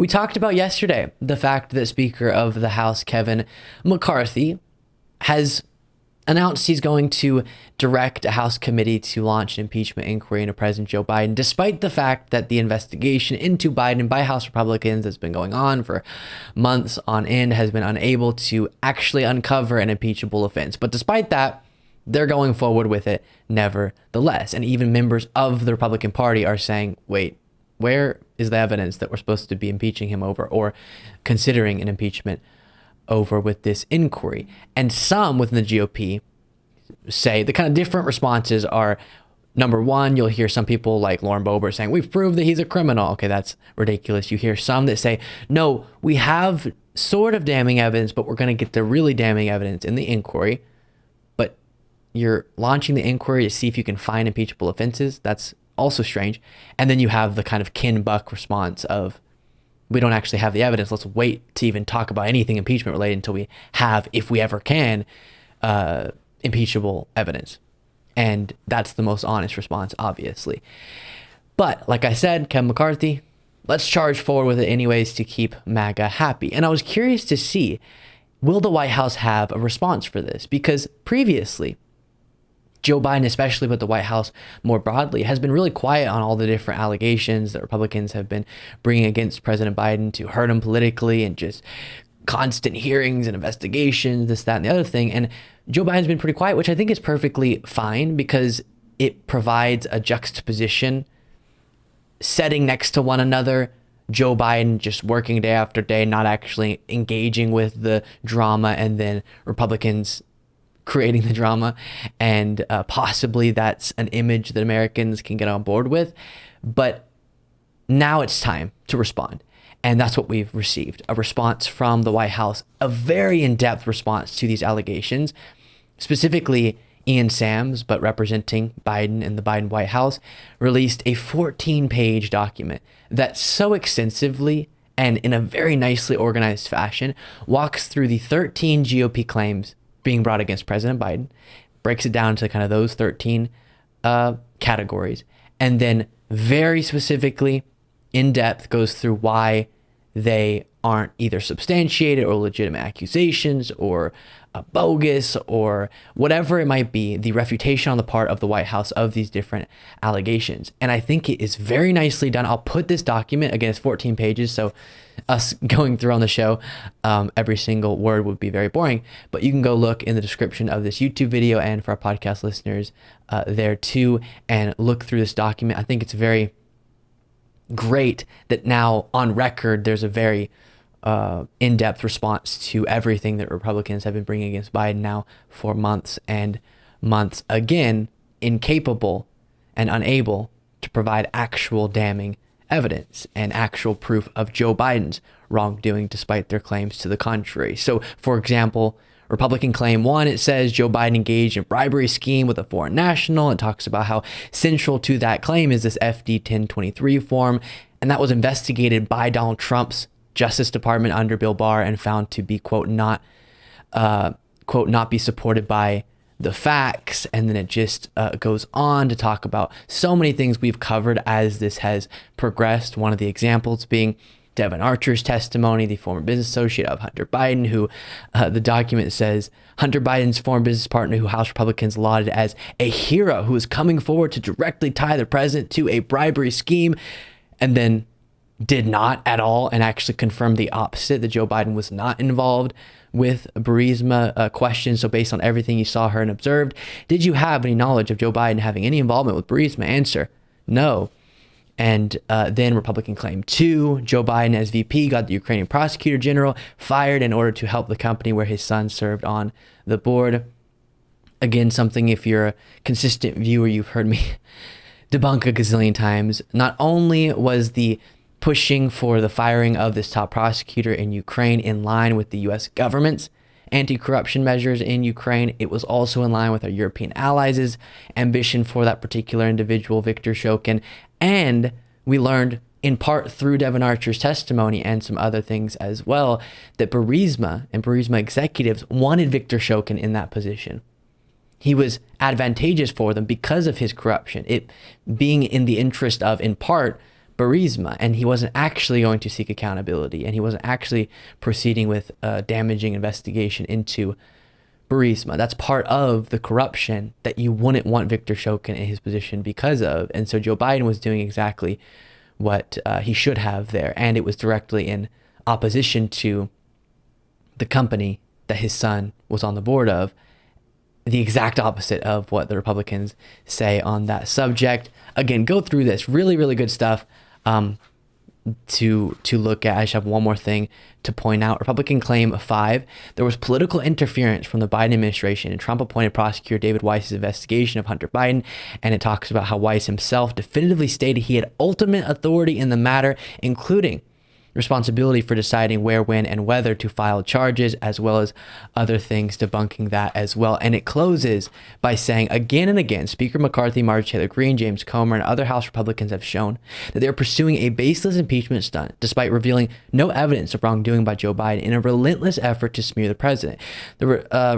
We talked about yesterday the fact that Speaker of the House Kevin McCarthy has announced he's going to direct a House committee to launch an impeachment inquiry into President Joe Biden, despite the fact that the investigation into Biden by House Republicans that's been going on for months on end has been unable to actually uncover an impeachable offense. But despite that, they're going forward with it nevertheless. And even members of the Republican Party are saying, wait, where is the evidence that we're supposed to be impeaching him over or considering an impeachment over with this inquiry? And some within the GOP say the kind of different responses are, number one, you'll hear some people like Lauren Boebert saying, we've proved that he's a criminal. Okay, that's ridiculous. You hear some that say, no, we have sort of damning evidence, but we're going to get the really damning evidence in the inquiry. But you're launching the inquiry to see if you can find impeachable offenses. That's also strange. And then you have the kind of Ken Buck response of, we don't actually have the evidence. Let's wait to even talk about anything impeachment related until we have, if we ever can, impeachable evidence. And that's the most honest response, obviously. But like I said, Kevin McCarthy, let's charge forward with it anyways to keep MAGA happy. And I was curious to see, will the White House have a response for this? Because previously, Joe Biden, especially with the White House more broadly, has been really quiet on all the different allegations that Republicans have been bringing against President Biden to hurt him politically, and just constant hearings and investigations, this, that, and the other thing. And Joe Biden's been pretty quiet, which I think is perfectly fine because it provides a juxtaposition setting next to one another. Joe Biden just working day after day, not actually engaging with the drama, and then Republicans creating the drama, and possibly that's an image that Americans can get on board with. But now it's time to respond. And that's what we've received, a response from the White House, a very in-depth response to these allegations. Specifically, Ian Sams, but representing Biden and the Biden White House, released a 14-page document that so extensively and in a very nicely organized fashion walks through the 13 GOP claims being brought against President Biden, breaks it down to kind of those 13 categories, and then very specifically, in depth, goes through why they aren't either substantiated or legitimate accusations or bogus or whatever it might be, the refutation on the part of the White House of these different allegations. And I think it is very nicely done. I'll put this document, again, it's 14 pages, so us going through on the show, every single word would be very boring, but you can go look in the description of this YouTube video, and for our podcast listeners there too, and look through this document. I think it's very great that now on record there's a very in-depth response to everything that Republicans have been bringing against Biden now for months and months, again, incapable and unable to provide actual damning evidence and actual proof of Joe Biden's wrongdoing despite their claims to the contrary. So, for example, Republican claim 1, it says Joe Biden engaged in bribery scheme with a foreign national. It talks about how central to that claim is this FD 1023 form, and that was investigated by Donald Trump's Justice Department under Bill Barr and found to be, quote, not be supported by the facts. And then it just goes on to talk about so many things we've covered as this has progressed. One of the examples being Devin Archer's testimony, the former business associate of Hunter Biden, who the document says Hunter Biden's former business partner, who House Republicans lauded as a hero who is coming forward to directly tie the president to a bribery scheme, and then did not at all, and actually confirmed the opposite, that Joe Biden was not involved with Burisma questions. So based on everything you saw, heard, and observed, did you have any knowledge of Joe Biden having any involvement with Burisma? Answer, no. And then Republican claim 2, Joe Biden as VP got the Ukrainian prosecutor general fired in order to help the company where his son served on the board. Again, something, if you're a consistent viewer, you've heard me debunk a gazillion times. Not only was the pushing for the firing of this top prosecutor in Ukraine in line with the U.S. government's anti-corruption measures in Ukraine, it was also in line with our European allies' ambition for that particular individual, Viktor Shokin. And we learned, in part through Devin Archer's testimony and some other things as well, that Burisma and Burisma executives wanted Viktor Shokin in that position. He was advantageous for them because of his corruption, it being in the interest of, in part, Burisma, and he wasn't actually going to seek accountability, and he wasn't actually proceeding with a damaging investigation into Burisma. That's part of the corruption that you wouldn't want Viktor Shokin in his position because of. And so Joe Biden was doing exactly what he should have there, and it was directly in opposition to the company that his son was on the board of, the exact opposite of what the Republicans say on that subject. Again, go through this. Really, really good stuff to look at. I just have one more thing to point out. Republican claim 5, there was political interference from the Biden administration in Trump-appointed prosecutor David Weiss's investigation of Hunter Biden, and it talks about how Weiss himself definitively stated he had ultimate authority in the matter, including responsibility for deciding where, when, and whether to file charges, as well as other things debunking that as well. And it closes by saying, again and again, Speaker McCarthy, Marjorie Taylor Greene, James Comer, and other House Republicans have shown that they are pursuing a baseless impeachment stunt, despite revealing no evidence of wrongdoing by Joe Biden in a relentless effort to smear the president. The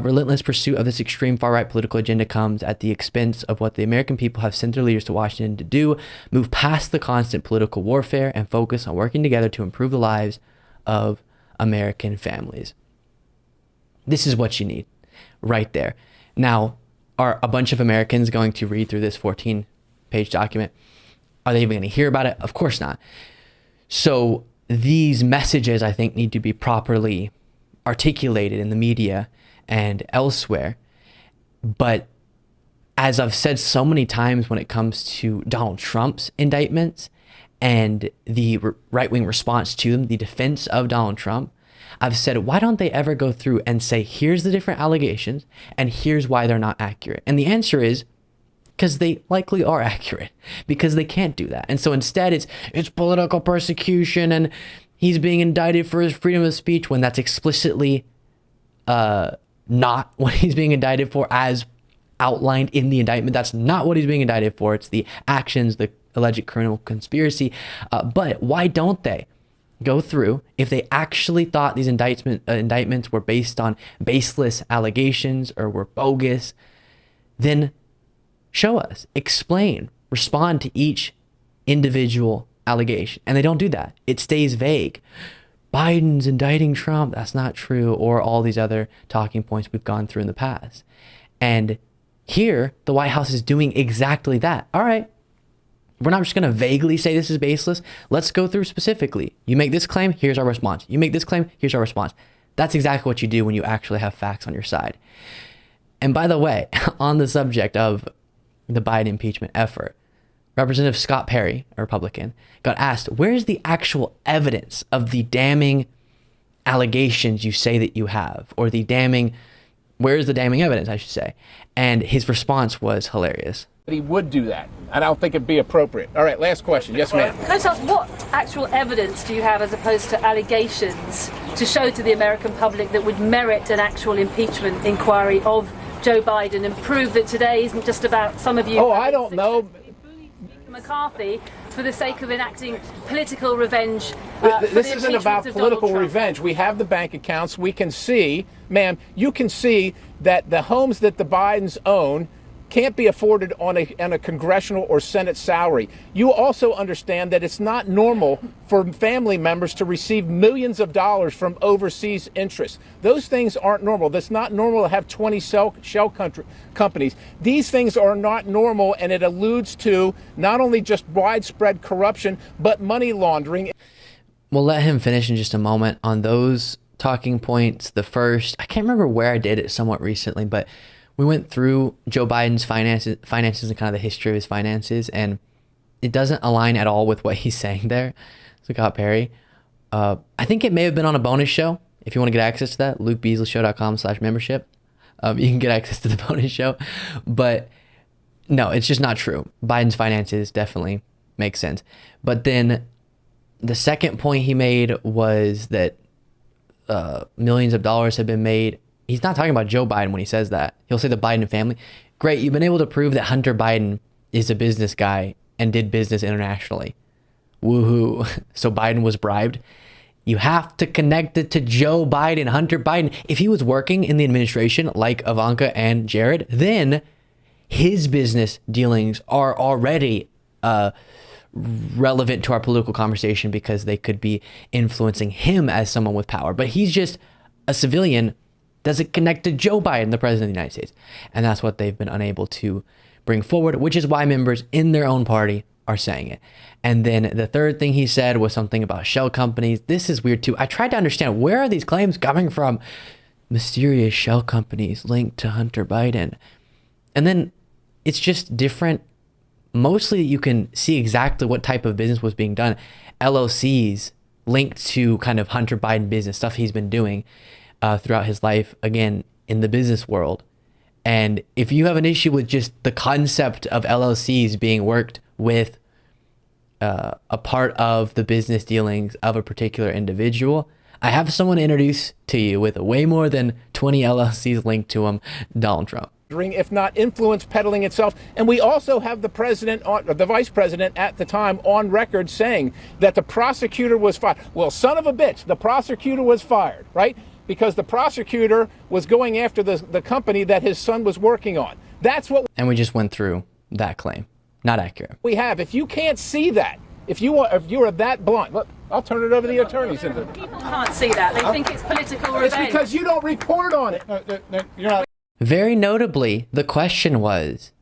relentless pursuit of this extreme far-right political agenda comes at the expense of what the American people have sent their leaders to Washington to do: move past the constant political warfare and focus on working together to improve the lives of American families. This is what you need right there. Now, are a bunch of Americans going to read through this 14-page document? Are they even going to hear about it? Of course not. So these messages, I think, need to be properly articulated in the media and elsewhere. But as I've said so many times when it comes to Donald Trump's indictments and the right-wing response to them, the defense of Donald Trump, I've said, why don't they ever go through and say, here's the different allegations and here's why they're not accurate? And the answer is because they likely are accurate, because they can't do that. And so instead it's political persecution and he's being indicted for his freedom of speech, when that's explicitly not what he's being indicted for as outlined in the indictment. That's not what he's being indicted for. It's the actions, the alleged criminal conspiracy. But why don't they go through, if they actually thought these indictments were based on baseless allegations or were bogus, then show us, explain, respond to each individual allegation. And they don't do that. It stays vague. Biden's indicting Trump. That's not true. Or all these other talking points we've gone through in the past. And here, the White House is doing exactly that. All right. We're not just going to vaguely say this is baseless. Let's go through specifically. You make this claim, here's our response. You make this claim, here's our response. That's exactly what you do when you actually have facts on your side. And by the way, on the subject of the Biden impeachment effort, Representative Scott Perry, a Republican, got asked, where's the actual evidence of the damning allegations you say that you have? Or where's the damning evidence, I should say? And his response was hilarious. He would do that. I don't think it'd be appropriate. All right, last question. Yes, ma'am. Can I just ask, what actual evidence do you have as opposed to allegations to show to the American public that would merit an actual impeachment inquiry of Joe Biden and prove that today isn't just about some of you? Oh, I don't know. McCarthy for the sake of enacting political revenge. This isn't about political revenge. We have the bank accounts. We can see, ma'am, you can see that the homes that the Bidens own can't be afforded on a congressional or Senate salary. You also understand that it's not normal for family members to receive millions of dollars from overseas interests. Those things aren't normal. That's not normal to have 20 shell companies. These things are not normal, and it alludes to not only just widespread corruption, but money laundering. We'll let him finish in just a moment on those talking points. The first, I can't remember where I did it somewhat recently, but we went through Joe Biden's finances and kind of the history of his finances, and it doesn't align at all with what he's saying there. Scott Perry. I think it may have been on a bonus show. If you want to get access to that, lukebeasleyshow.com/membership. You can get access to the bonus show. But no, it's just not true. Biden's finances definitely make sense. But then the second point he made was that millions of dollars have been made. He's not talking about Joe Biden when he says that. He'll say the Biden family. Great, you've been able to prove that Hunter Biden is a business guy and did business internationally. Woohoo. So Biden was bribed. You have to connect it to Joe Biden, Hunter Biden. If he was working in the administration like Ivanka and Jared, then his business dealings are already relevant to our political conversation because they could be influencing him as someone with power. But he's just a civilian, doesn't connect to Joe Biden, the president of the United States. And that's what they've been unable to bring forward, which is why members in their own party are saying it. And then the third thing he said was something about shell companies. This is weird too. I tried to understand, where are these claims coming from? Mysterious shell companies linked to Hunter Biden. And then it's just different. Mostly you can see exactly what type of business was being done. LLCs linked to kind of Hunter Biden business, stuff he's been doing throughout his life, again, in the business world. And if you have an issue with just the concept of LLCs being worked with a part of the business dealings of a particular individual, I have someone to introduce to you with way more than 20 LLCs linked to him, Donald Trump. If not influence peddling itself. And we also have the president, the vice president at the time, on record saying that the prosecutor was fired. Well, son of a bitch, the prosecutor was fired, right? Because the prosecutor was going after the company that his son was working on. That's what. And we just went through that claim. Not accurate. We have. If you can't see that, if you are that blind, look, I'll turn it over to the attorneys. People can't see that. They think it's political revenge. It's because you don't report on it. You're not. Very notably, the question was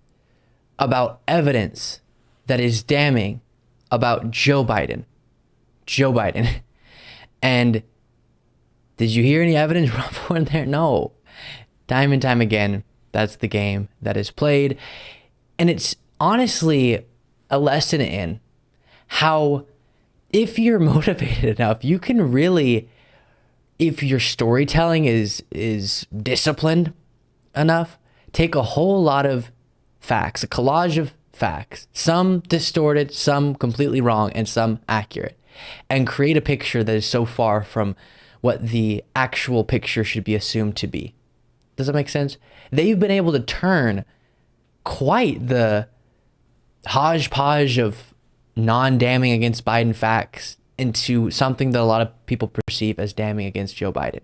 about evidence that is damning about Joe Biden. Joe Biden. And did you hear any evidence ruffle in there? No. Time and time again, that's the game that is played. And it's honestly a lesson in how, if you're motivated enough, you can really, if your storytelling is disciplined enough, take a whole lot of facts, a collage of facts, some distorted, some completely wrong, and some accurate, and create a picture that is so far from what the actual picture should be assumed to be. Does that make sense? They've been able to turn quite the hodgepodge of non-damning against Biden facts into something that a lot of people perceive as damning against Joe Biden.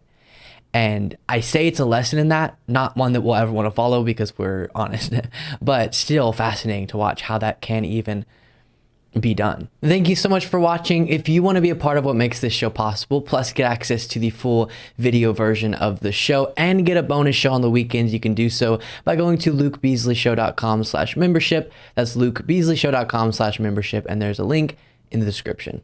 And I say it's a lesson in that, not one that we'll ever want to follow because we're honest, but still fascinating to watch how that can even be done. Thank you so much for watching. If you want to be a part of what makes this show possible, plus get access to the full video version of the show and get a bonus show on the weekends, you can do so by going to lukebeasleyshow.com/membership. That's lukebeasleyshow.com/membership, and there's a link in the description.